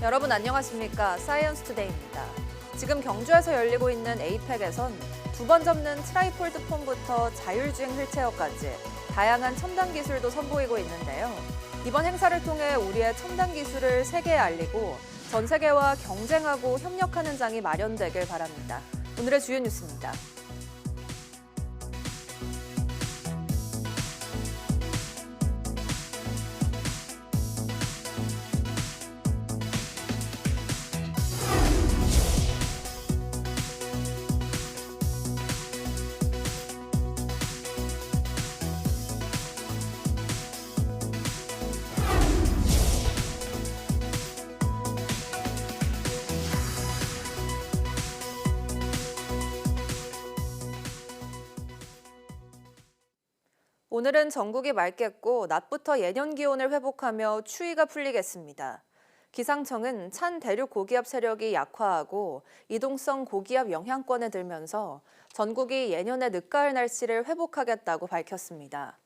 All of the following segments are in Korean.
여러분 안녕하십니까? 사이언스 투데이입니다. 지금 경주에서 열리고 있는 에이펙에선 두 번 접는 트라이폴드 폼부터 자율주행 휠체어까지 다양한 첨단 기술도 선보이고 있는데요. 이번 행사를 통해 우리의 첨단 기술을 세계에 알리고 전 세계와 경쟁하고 협력하는 장이 마련되길 바랍니다. 오늘의 주요 뉴스입니다. 오늘은 전국이 맑겠고 낮부터 예년 기온을 회복하며 추위가 풀리겠습니다. 기상청은 찬 대륙 고기압 세력이 약화하고 이동성 고기압 영향권에 들면서 전국이 예년의 늦가을 날씨를 회복하겠다고 밝혔습니다.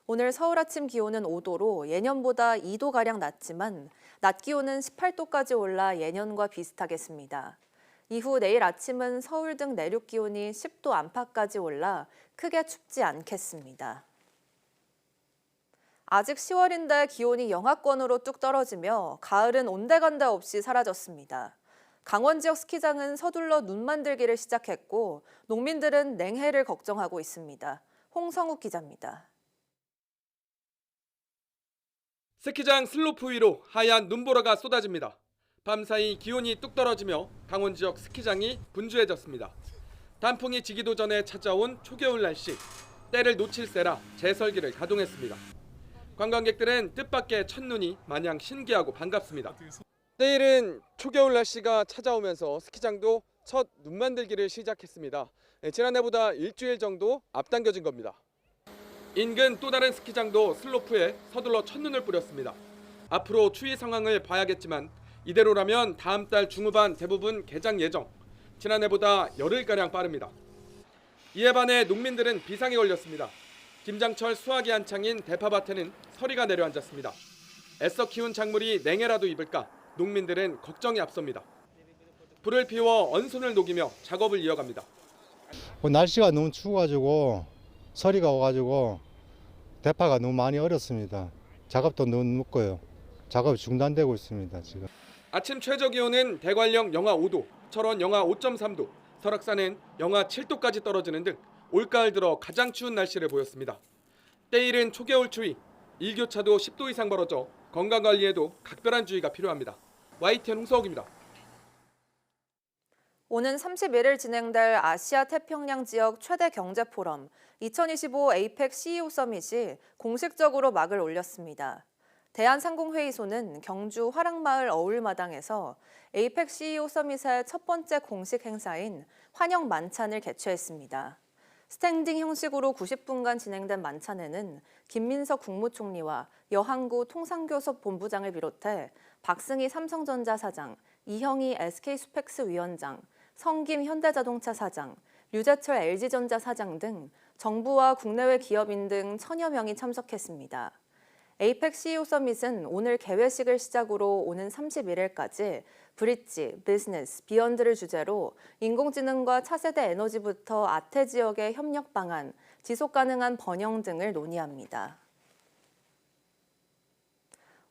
오늘 서울 아침 기온은 5도로 예년보다 2도가량 낮지만 낮 기온은 18도까지 올라 예년과 비슷하겠습니다. 이후 내일 아침은 서울 등 내륙 기온이 10도 안팎까지 올라 크게 춥지 않겠습니다. 아직 10월인데 기온이 영하권으로 뚝 떨어지며 가을은 온데간데 없이 사라졌습니다. 강원 지역 스키장은 서둘러 눈 만들기를 시작했고 농민들은 냉해를 걱정하고 있습니다. 홍성욱 기자입니다. 스키장 슬로프 위로 하얀 눈보라가 쏟아집니다. 밤사이 기온이 뚝 떨어지며 강원 지역 스키장이 분주해졌습니다. 단풍이 지기도 전에 찾아온 초겨울 날씨. 때를 놓칠세라 제설기를 가동했습니다. 관광객들은 뜻밖의 첫눈이 마냥 신기하고 반갑습니다. 내일은 초겨울 날씨가 찾아오면서 스키장도 첫 눈 만들기를 시작했습니다. 지난해보다 일주일 정도 앞당겨진 겁니다. 인근 또 다른 스키장도 슬로프에 서둘러 첫눈을 뿌렸습니다. 앞으로 추위 상황을 봐야겠지만 이대로라면 다음 달 중후반 대부분 개장 예정. 지난해보다 열흘가량 빠릅니다. 이에 반해 농민들은 비상에 걸렸습니다. 김장철 수확이 한창인 대파밭에는 서리가 내려앉았습니다. 애써 키운 작물이 냉해라도 입을까 농민들은 걱정이 앞섭니다. 불을 피워 언손을 녹이며 작업을 이어갑니다. 날씨가 너무 추워가지고 서리가 와가지고 대파가 너무 많이 얼었습니다. 작업도 너무 늦고요. 작업이 중단되고 있습니다. 지금. 아침 최저 기온은 대관령 영하 5도, 철원 영하 5.3도, 설악산은 영하 7도까지 떨어지는 등 올가을 들어 가장 추운 날씨를 보였습니다. 때이른 초겨울 추위, 일교차도 10도 이상 벌어져 건강관리에도 각별한 주의가 필요합니다. YTN 홍서욱입니다. 오는 31일 진행될 아시아 태평양 지역 최대 경제 포럼 2025 에이펙 CEO 서밋이 공식적으로 막을 올렸습니다. 대한상공회의소는 경주 화랑마을 어울마당에서 에이펙 CEO 서밋의 첫 번째 공식 행사인 환영 만찬을 개최했습니다. 스탠딩 형식으로 90분간 진행된 만찬에는 김민석 국무총리와 여항구 통상교섭 본부장을 비롯해 박승희 삼성전자 사장, 이형희 SK스펙스 위원장, 성김 현대자동차 사장, 류재철 LG전자 사장 등 정부와 국내외 기업인 등 1000여 명이 참석했습니다. 에이펙 CEO 서밋은 오늘 개회식을 시작으로 오는 31일까지 브릿지, 비즈니스, 비욘드를 주제로 인공지능과 차세대 에너지부터 아태 지역의 협력 방안, 지속 가능한 번영 등을 논의합니다.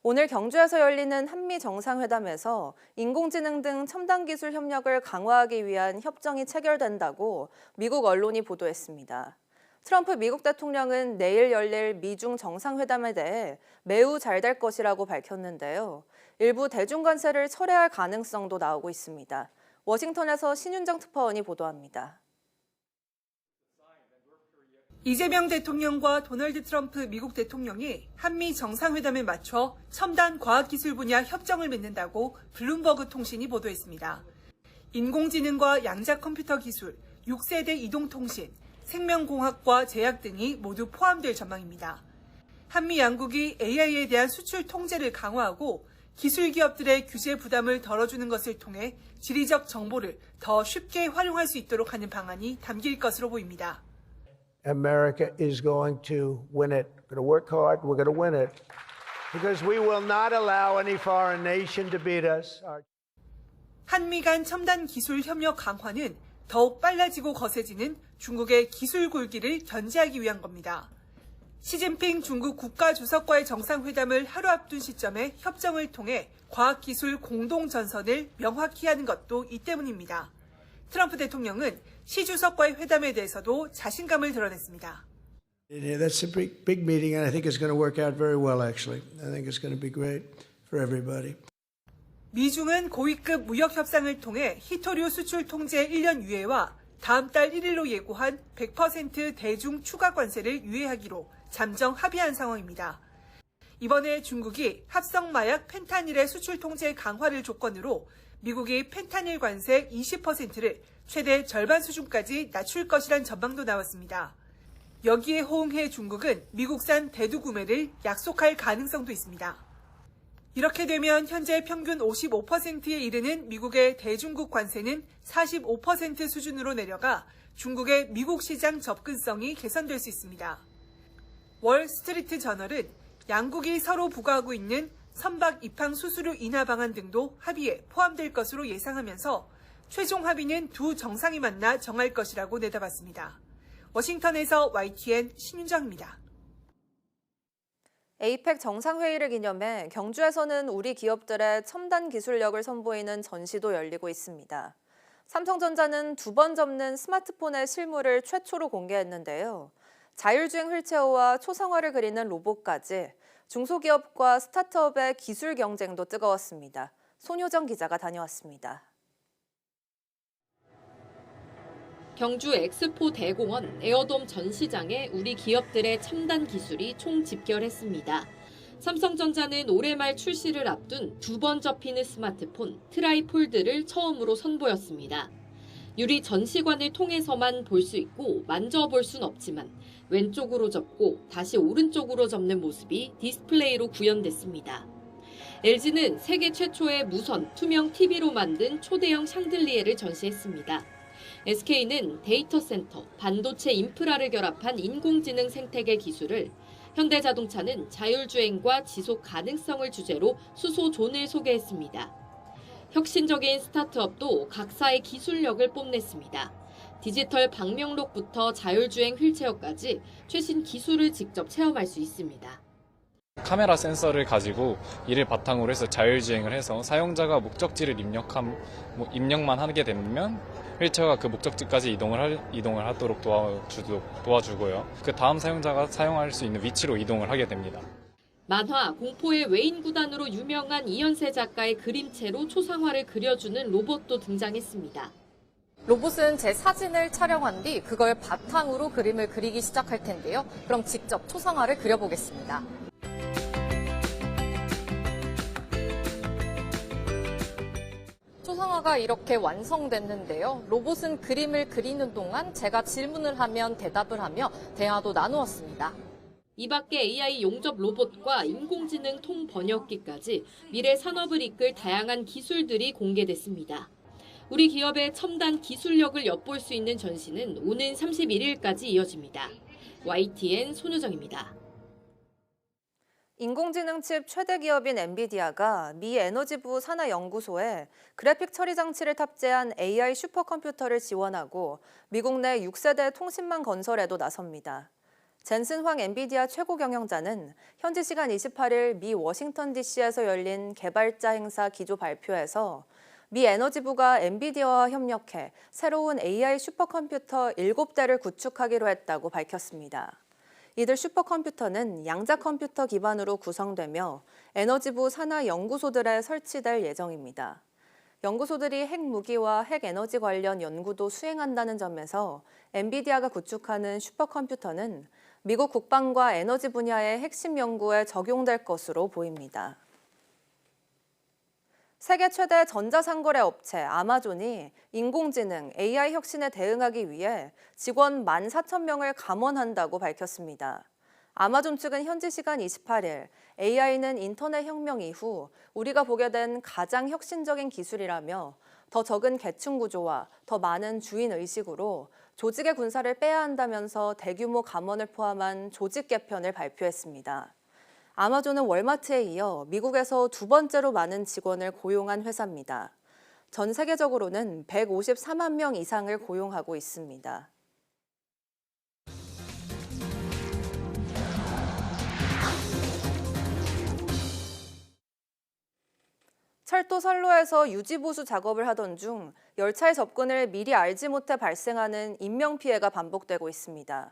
오늘 경주에서 열리는 한미 정상회담에서 인공지능 등 첨단 기술 협력을 강화하기 위한 협정이 체결된다고 미국 언론이 보도했습니다. 트럼프 미국 대통령은 내일 열릴 미중 정상회담에 대해 매우 잘 될 것이라고 밝혔는데요. 일부 대중 관세를 철회할 가능성도 나오고 있습니다. 워싱턴에서 신윤정 특파원이 보도합니다. 이재명 대통령과 도널드 트럼프 미국 대통령이 한미 정상회담에 맞춰 첨단 과학기술 분야 협정을 맺는다고 블룸버그 통신이 보도했습니다. 인공지능과 양자 컴퓨터 기술, 6세대 이동통신, 생명공학과 제약 등이 모두 포함될 전망입니다. 한미 양국이 AI에 대한 수출 통제를 강화하고 기술 기업들의 규제 부담을 덜어주는 것을 통해 지리적 정보를 더 쉽게 활용할 수 있도록 하는 방안이 담길 것으로 보입니다. America is going to win it. We're going to work hard. We're going to win it. Because we will not allow any foreign nation to beat us. 한미 간 첨단 기술 협력 강화는 더욱 빨라지고 거세지는 중국의 기술 굴기를 견제하기 위한 겁니다. 시진핑 중국 국가주석과의 정상회담을 하루 앞둔 시점에 협정을 통해 과학기술 공동전선을 명확히 하는 것도 이 때문입니다. 트럼프 대통령은 시 주석과의 회담에 대해서도 자신감을 드러냈습니다. That's a big meeting, and I think it's going to work out very well, actually. I think it's going to be great for everybody. 미중은 고위급 무역 협상을 통해 희토류 수출 통제 1년 유예와 다음 달 1일로 예고한 100% 대중 추가 관세를 유예하기로 잠정 합의한 상황입니다. 이번에 중국이 합성 마약 펜타닐의 수출 통제 강화를 조건으로 미국이 펜타닐 관세 20%를 최대 절반 수준까지 낮출 것이란 전망도 나왔습니다. 여기에 호응해 중국은 미국산 대두 구매를 약속할 가능성도 있습니다. 이렇게 되면 현재 평균 55%에 이르는 미국의 대중국 관세는 45% 수준으로 내려가 중국의 미국 시장 접근성이 개선될 수 있습니다. 월스트리트 저널은 양국이 서로 부과하고 있는 선박 입항 수수료 인하 방안 등도 합의에 포함될 것으로 예상하면서 최종 합의는 두 정상이 만나 정할 것이라고 내다봤습니다. 워싱턴에서 YTN 신윤정입니다. 에이펙 정상회의를 기념해 경주에서는 우리 기업들의 첨단 기술력을 선보이는 전시도 열리고 있습니다. 삼성전자는 2번 접는 스마트폰의 실물을 최초로 공개했는데요. 자율주행 휠체어와 초상화를 그리는 로봇까지 중소기업과 스타트업의 기술 경쟁도 뜨거웠습니다. 손효정 기자가 다녀왔습니다. 경주 엑스포 대공원 에어돔 전시장에 우리 기업들의 첨단 기술이 총집결했습니다. 삼성전자는 올해 말 출시를 앞둔 2번 접히는 스마트폰 트라이폴드를 처음으로 선보였습니다. 유리 전시관을 통해서만 볼 수 있고 만져볼 순 없지만 왼쪽으로 접고 다시 오른쪽으로 접는 모습이 디스플레이로 구현됐습니다. LG는 세계 최초의 무선 투명 TV로 만든 초대형 샹들리에를 전시했습니다. SK는 데이터 센터, 반도체 인프라를 결합한 인공지능 생태계 기술을, 현대자동차는 자율주행과 지속 가능성을 주제로 수소존을 소개했습니다. 혁신적인 스타트업도 각사의 기술력을 뽐냈습니다. 디지털 방명록부터 자율주행 휠체어까지 최신 기술을 직접 체험할 수 있습니다. 카메라 센서를 가지고 이를 바탕으로 해서 자율주행을 해서 사용자가 목적지를 입력만 하게 되면 휠체어가 그 목적지까지 이동을 하도록 도와주고요. 그 다음 사용자가 사용할 수 있는 위치로 이동을 하게 됩니다. 만화 공포의 외인 구단으로 유명한 이현세 작가의 그림체로 초상화를 그려주는 로봇도 등장했습니다. 로봇은 제 사진을 촬영한 뒤 그걸 바탕으로 그림을 그리기 시작할 텐데요. 그럼 직접 초상화를 그려보겠습니다. 초상화가 이렇게 완성됐는데요. 로봇은 그림을 그리는 동안 제가 질문을 하면 대답을 하며 대화도 나누었습니다. 이 밖에 AI 용접 로봇과 인공지능 통번역기까지 미래 산업을 이끌 다양한 기술들이 공개됐습니다. 우리 기업의 첨단 기술력을 엿볼 수 있는 전시는 오는 31일까지 이어집니다. YTN 손효정입니다. 인공지능 칩 최대 기업인 엔비디아가 미 에너지부 산하연구소에 그래픽 처리 장치를 탑재한 AI 슈퍼컴퓨터를 지원하고 미국 내 6세대 통신망 건설에도 나섭니다. 젠슨 황 엔비디아 최고 경영자는 현지 시간 28일 미 워싱턴 DC에서 열린 개발자 행사 기조 발표에서 미 에너지부가 엔비디아와 협력해 새로운 AI 슈퍼컴퓨터 7대를 구축하기로 했다고 밝혔습니다. 이들 슈퍼컴퓨터는 양자 컴퓨터 기반으로 구성되며 에너지부 산하 연구소들에 설치될 예정입니다. 연구소들이 핵무기와 핵에너지 관련 연구도 수행한다는 점에서 엔비디아가 구축하는 슈퍼컴퓨터는 미국 국방과 에너지 분야의 핵심 연구에 적용될 것으로 보입니다. 세계 최대 전자상거래 업체 아마존이 인공지능 AI 혁신에 대응하기 위해 직원 14,000명을 감원한다고 밝혔습니다. 아마존 측은 현지 시간 28일 AI는 인터넷 혁명 이후 우리가 보게 된 가장 혁신적인 기술이라며 더 적은 계층 구조와 더 많은 주인 의식으로 조직의 군사를 빼야 한다면서 대규모 감원을 포함한 조직 개편을 발표했습니다. 아마존은 월마트에 이어 미국에서 두 번째로 많은 직원을 고용한 회사입니다. 전 세계적으로는 154만 명 이상을 고용하고 있습니다. 철도 선로에서 유지보수 작업을 하던 중 열차의 접근을 미리 알지 못해 발생하는 인명피해가 반복되고 있습니다.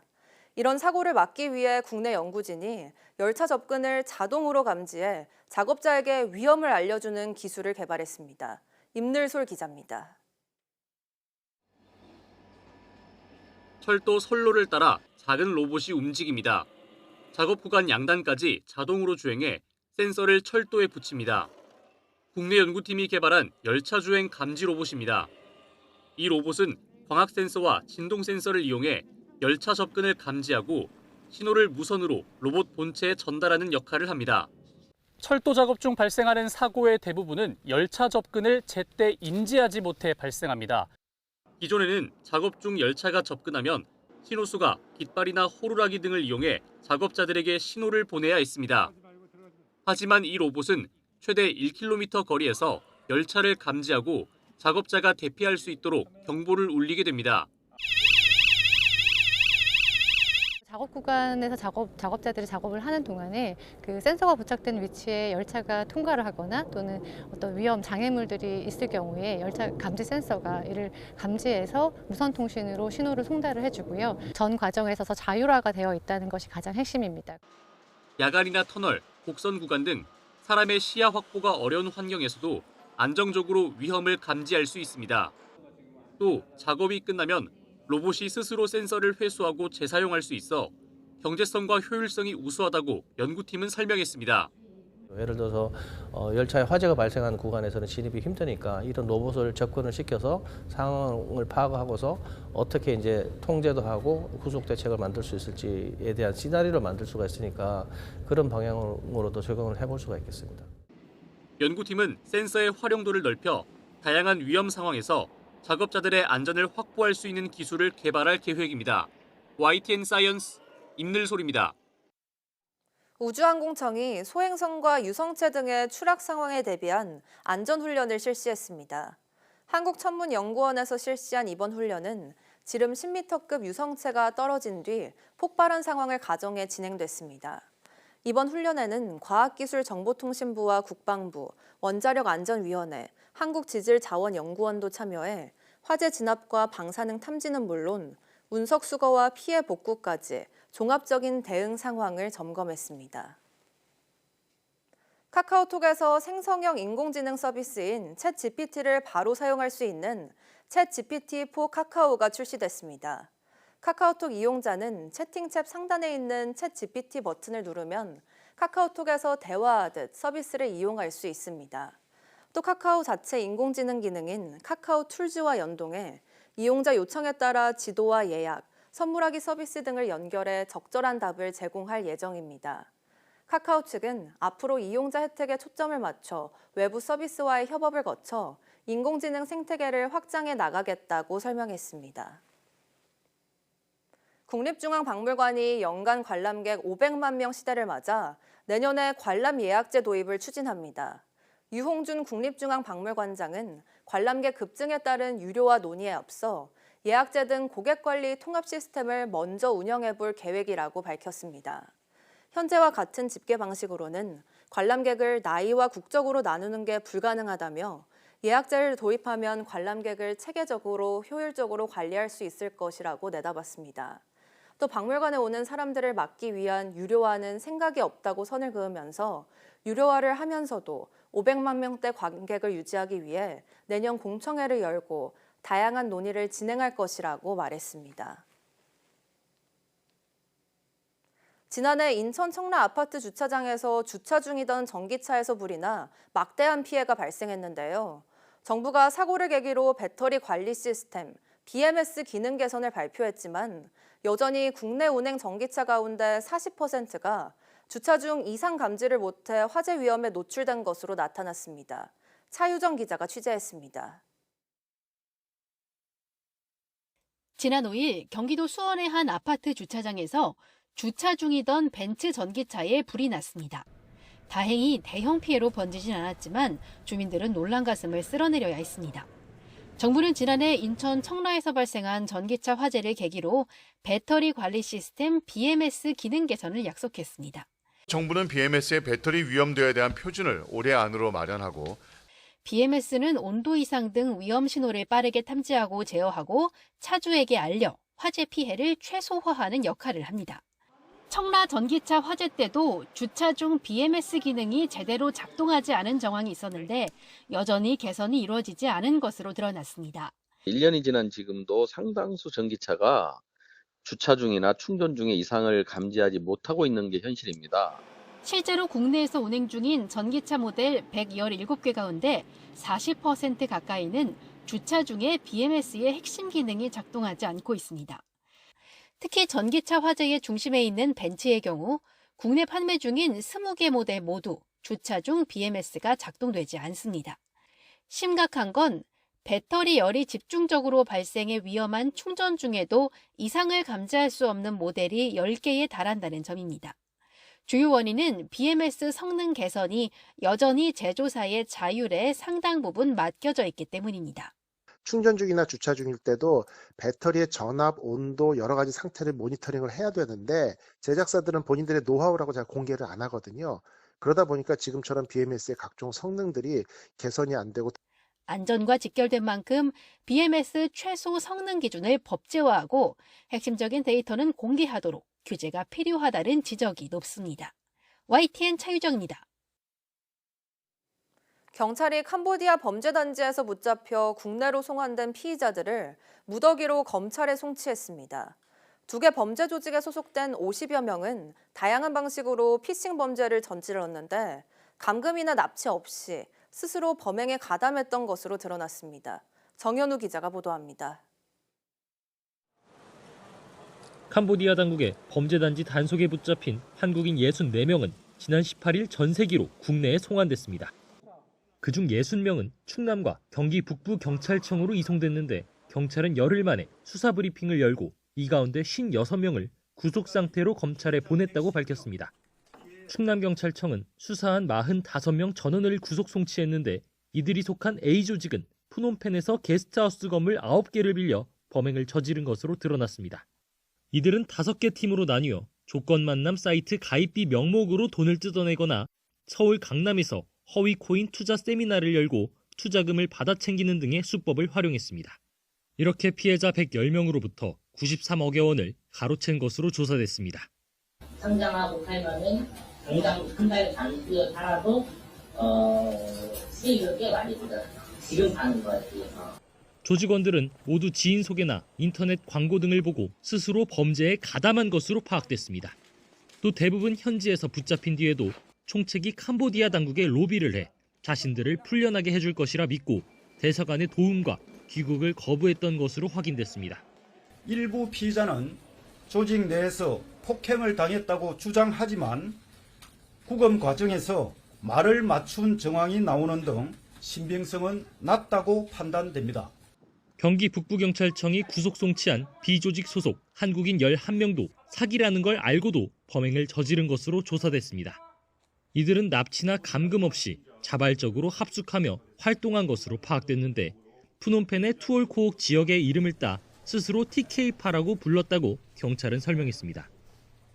이런 사고를 막기 위해 국내 연구진이 열차 접근을 자동으로 감지해 작업자에게 위험을 알려주는 기술을 개발했습니다. 임늘솔 기자입니다. 철도 선로를 따라 작은 로봇이 움직입니다. 작업 구간 양단까지 자동으로 주행해 센서를 철도에 붙입니다. 국내 연구팀이 개발한 열차 주행 감지 로봇입니다. 이 로봇은 광학 센서와 진동 센서를 이용해 열차 접근을 감지하고 신호를 무선으로 로봇 본체에 전달하는 역할을 합니다. 철도 작업 중 발생하는 사고의 대부분은 열차 접근을 제때 인지하지 못해 발생합니다. 기존에는 작업 중 열차가 접근하면 신호수가 깃발이나 호루라기 등을 이용해 작업자들에게 신호를 보내야 했습니다. 하지만 이 로봇은 최대 1km 거리에서 열차를 감지하고 작업자가 대피할 수 있도록 경보를 울리게 됩니다. 작업 구간에서 작업자들이 작업을 하는 동안에 그 센서가 부착된 위치에 열차가 통과를 하거나 또는 어떤 위험 장애물들이 있을 경우에 열차 감지 센서가 이를 감지해서 무선 통신으로 신호를 송달을 해주고요. 전 과정에 있어서 자율화가 되어 있다는 것이 가장 핵심입니다. 야간이나 터널, 곡선 구간 등 사람의 시야 확보가 어려운 환경에서도 안정적으로 위험을 감지할 수 있습니다. 또 작업이 끝나면 로봇이 스스로 센서를 회수하고 재사용할 수 있어 경제성과 효율성이 우수하다고 연구팀은 설명했습니다. 예를 들어서 열차에 화재가 발생한 구간에서는 진입이 힘드니까 이런 로봇을 접근을 시켜서 상황을 파악하고서 어떻게 이제 통제도 하고 후속 대책을 만들 수 있을지에 대한 시나리오를 만들 수가 있으니까 그런 방향으로도 적용을 해볼 수가 있겠습니다. 연구팀은 센서의 활용도를 넓혀 다양한 위험 상황에서 작업자들의 안전을 확보할 수 있는 기술을 개발할 계획입니다. YTN 사이언스 임늘솔입니다. 우주항공청이 소행성과 유성체 등의 추락 상황에 대비한 안전훈련을 실시했습니다. 한국천문연구원에서 실시한 이번 훈련은 지름 10m급 유성체가 떨어진 뒤 폭발한 상황을 가정해 진행됐습니다. 이번 훈련에는 과학기술정보통신부와 국방부, 원자력안전위원회, 한국지질자원연구원도 참여해 화재 진압과 방사능 탐지는 물론 운석 수거와 피해 복구까지 종합적인 대응 상황을 점검했습니다. 카카오톡에서 생성형 인공지능 서비스인 챗GPT를 바로 사용할 수 있는 챗GPT4 카카오가 출시됐습니다. 카카오톡 이용자는 채팅 탭 상단에 있는 챗GPT 버튼을 누르면 카카오톡에서 대화하듯 서비스를 이용할 수 있습니다. 또 카카오 자체 인공지능 기능인 카카오 툴즈와 연동해 이용자 요청에 따라 지도와 예약, 선물하기 서비스 등을 연결해 적절한 답을 제공할 예정입니다. 카카오 측은 앞으로 이용자 혜택에 초점을 맞춰 외부 서비스와의 협업을 거쳐 인공지능 생태계를 확장해 나가겠다고 설명했습니다. 국립중앙박물관이 연간 관람객 500만 명 시대를 맞아 내년에 관람 예약제 도입을 추진합니다. 유홍준 국립중앙박물관장은 관람객 급증에 따른 유료화 논의에 앞서 예약제 등 고객관리 통합 시스템을 먼저 운영해 볼 계획이라고 밝혔습니다. 현재와 같은 집계 방식으로는 관람객을 나이와 국적으로 나누는 게 불가능하다며 예약제를 도입하면 관람객을 체계적으로 효율적으로 관리할 수 있을 것이라고 내다봤습니다. 또 박물관에 오는 사람들을 막기 위한 유료화는 생각이 없다고 선을 그으면서 유료화를 하면서도 500만 명대 관객을 유지하기 위해 내년 공청회를 열고 다양한 논의를 진행할 것이라고 말했습니다. 지난해 인천 청라 아파트 주차장에서 주차 중이던 전기차에서 불이 나 막대한 피해가 발생했는데요. 정부가 사고를 계기로 배터리 관리 시스템, BMS 기능 개선을 발표했지만 여전히 국내 운행 전기차 가운데 40%가 주차 중 이상 감지를 못해 화재 위험에 노출된 것으로 나타났습니다. 차유정 기자가 취재했습니다. 지난 5일 경기도 수원의 한 아파트 주차장에서 주차 중이던 벤츠 전기차에 불이 났습니다. 다행히 대형 피해로 번지진 않았지만 주민들은 놀란 가슴을 쓸어내려야 했습니다. 정부는 지난해 인천 청라에서 발생한 전기차 화재를 계기로 배터리 관리 시스템 BMS 기능 개선을 약속했습니다. 정부는 BMS의 배터리 위험도에 대한 표준을 올해 안으로 마련하고 BMS는 온도 이상 등 위험 신호를 빠르게 탐지하고 제어하고 차주에게 알려 화재 피해를 최소화하는 역할을 합니다. 청라 전기차 화재 때도 주차 중 BMS 기능이 제대로 작동하지 않은 정황이 있었는데 여전히 개선이 이루어지지 않은 것으로 드러났습니다. 1년이 지난 지금도 상당수 전기차가 주차 중이나 충전 중에 이상을 감지하지 못하고 있는 게 현실입니다. 실제로 국내에서 운행 중인 전기차 모델 117개 가운데 40% 가까이는 주차 중에 BMS의 핵심 기능이 작동하지 않고 있습니다. 특히 전기차 화재의 중심에 있는 벤츠의 경우 국내 판매 중인 20개 모델 모두 주차 중 BMS가 작동되지 않습니다. 심각한 건 배터리 열이 집중적으로 발생해 위험한 충전 중에도 이상을 감지할 수 없는 모델이 10개에 달한다는 점입니다. 주요 원인은 BMS 성능 개선이 여전히 제조사의 자율에 상당 부분 맡겨져 있기 때문입니다. 충전 중이나 주차 중일 때도 배터리의 전압, 온도 여러 가지 상태를 모니터링을 해야 되는데 제작사들은 본인들의 노하우라고 잘 공개를 안 하거든요. 그러다 보니까 지금처럼 BMS의 각종 성능들이 개선이 안 되고 안전과 직결된 만큼 BMS 최소 성능 기준을 법제화하고 핵심적인 데이터는 공개하도록 규제가 필요하다는 지적이 높습니다. YTN 차유정입니다. 경찰이 캄보디아 범죄단지에서 붙잡혀 국내로 송환된 피의자들을 무더기로 검찰에 송치했습니다. 2개 범죄 조직에 소속된 50여 명은 다양한 방식으로 피싱 범죄를 저질렀는데 감금이나 납치 없이 스스로 범행에 가담했던 것으로 드러났습니다. 정현우 기자가 보도합니다. 캄보디아 당국의 범죄단지 단속에 붙잡힌 한국인 64명은 지난 18일 전세기로 국내에 송환됐습니다. 그중 60명은 충남과 경기 북부경찰청으로 이송됐는데 경찰은 열흘 만에 수사 브리핑을 열고 이 가운데 56명을 구속 상태로 검찰에 보냈다고 밝혔습니다. 충남경찰청은 수사한 45명 전원을 구속 송치했는데 이들이 속한 A조직은 푸놈펜에서 게스트하우스 건물 9개를 빌려 범행을 저지른 것으로 드러났습니다. 이들은 5개 팀으로 나뉘어 조건 만남 사이트 가입비 명목으로 돈을 뜯어내거나 서울 강남에서 허위 코인 투자 세미나를 열고 투자금을 받아 챙기는 등의 수법을 활용했습니다. 이렇게 피해자 110명으로부터 93억여 원을 가로챈 것으로 조사됐습니다. 상장하고 팔면은 당장 한 달 단기에 팔아도 수익을 꽤 많이 보잖아요. 지금 파는 거지. 조직원들은 모두 지인 소개나 인터넷 광고 등을 보고 스스로 범죄에 가담한 것으로 파악됐습니다. 또 대부분 현지에서 붙잡힌 뒤에도 총책이 캄보디아 당국에 로비를 해 자신들을 풀려나게 해줄 것이라 믿고 대사관의 도움과 귀국을 거부했던 것으로 확인됐습니다. 일부 피의자는 조직 내에서 폭행을 당했다고 주장하지만 구금 과정에서 말을 맞춘 정황이 나오는 등 신빙성은 낮다고 판단됩니다. 경기 북부경찰청이 구속 송치한 비조직 소속 한국인 11명도 사기라는 걸 알고도 범행을 저지른 것으로 조사됐습니다. 이들은 납치나 감금 없이 자발적으로 합숙하며 활동한 것으로 파악됐는데 푸놈펜의 투올코옥 지역의 이름을 따 스스로 TK파라고 불렀다고 경찰은 설명했습니다.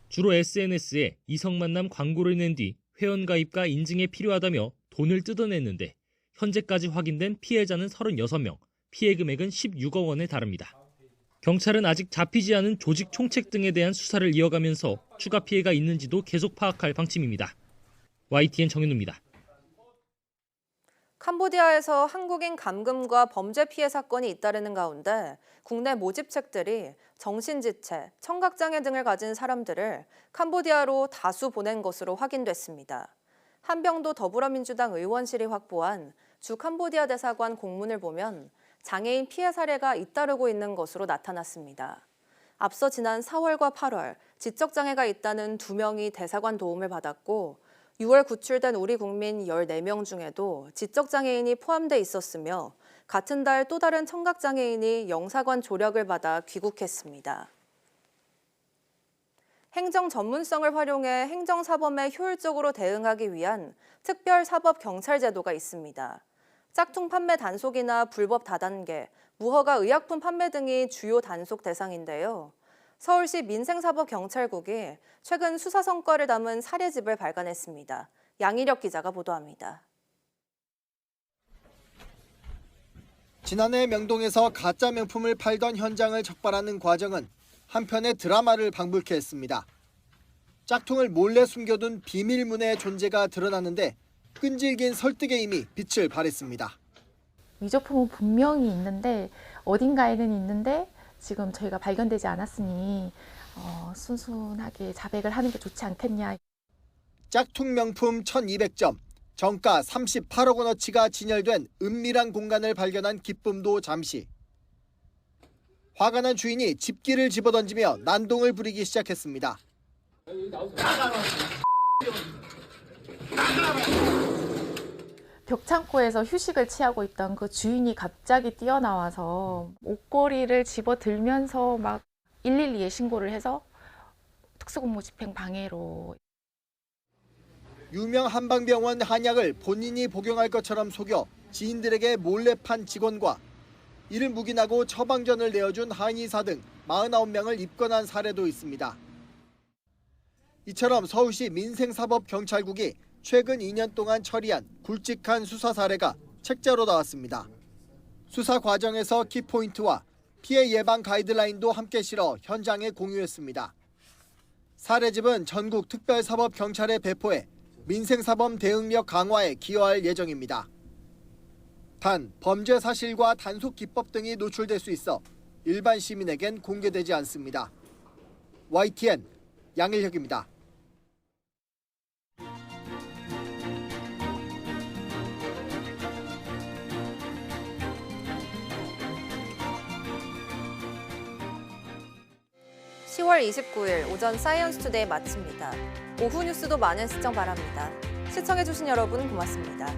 주로 SNS에 이성만남 광고를 낸 뒤 회원가입과 인증에 필요하다며 돈을 뜯어냈는데 현재까지 확인된 피해자는 36명, 피해 금액은 16억 원에 달합니다. 경찰은 아직 잡히지 않은 조직 총책 등에 대한 수사를 이어가면서 추가 피해가 있는지도 계속 파악할 방침입니다. YTN 정현우입니다. 캄보디아에서 한국인 감금과 범죄 피해 사건이 잇따르는 가운데 국내 모집책들이 정신지체, 청각장애 등을 가진 사람들을 캄보디아로 다수 보낸 것으로 확인됐습니다. 한병도 더불어민주당 의원실이 확보한 주 캄보디아 대사관 공문을 보면 장애인 피해 사례가 잇따르고 있는 것으로 나타났습니다. 앞서 지난 4월과 8월 지적장애가 있다는 2명이 대사관 도움을 받았고 6월 구출된 우리 국민 14명 중에도 지적장애인이 포함돼 있었으며 같은 달 또 다른 청각장애인이 영사관 조력을 받아 귀국했습니다. 행정 전문성을 활용해 행정사범에 효율적으로 대응하기 위한 특별사법경찰제도가 있습니다. 짝퉁 판매 단속이나 불법 다단계, 무허가 의약품 판매 등이 주요 단속 대상인데요. 서울시 민생사법경찰국이 최근 수사 성과를 담은 사례집을 발간했습니다. 양희력 기자가 보도합니다. 지난해 명동에서 가짜 명품을 팔던 현장을 적발하는 과정은 한편의 드라마를 방불케 했습니다. 짝퉁을 몰래 숨겨둔 비밀문의 존재가 드러나는데 끈질긴 설득의 힘이 빛을 발했습니다. 위조품은 분명히 있는데 어딘가에는 있는데 지금 저희가 발견되지 않았으니 순순하게 자백을 하는 게 좋지 않겠냐. 짝퉁 명품 1,200점, 정가 38억 원어치가 진열된 은밀한 공간을 발견한 기쁨도 잠시. 화가 난 주인이 집기를 집어던지며 난동을 부리기 시작했습니다. 벽창고에서 휴식을 취하고 있던 그 주인이 갑자기 뛰어나와서 옷걸이를 집어들면서 막 112에 신고를 해서 특수공무집행 방해로. 유명 한방병원 한약을 본인이 복용할 것처럼 속여 지인들에게 몰래 판 직원과 이를 묵인하고 처방전을 내어준 한의사 등 49명을 입건한 사례도 있습니다. 이처럼 서울시 민생사법경찰국이 최근 2년 동안 처리한 굵직한 수사 사례가 책자로 나왔습니다. 수사 과정에서 키포인트와 피해 예방 가이드라인도 함께 실어 현장에 공유했습니다. 사례집은 전국 특별사법경찰에 배포해 민생사범 대응력 강화에 기여할 예정입니다. 단 범죄 사실과 단속 기법 등이 노출될 수 있어 일반 시민에겐 공개되지 않습니다. YTN 양일혁입니다. (10월 29일) 오전 사이언스 투데이 마칩니다. 오후 뉴스도 많은 시청 바랍니다. 시청해주신 여러분 고맙습니다.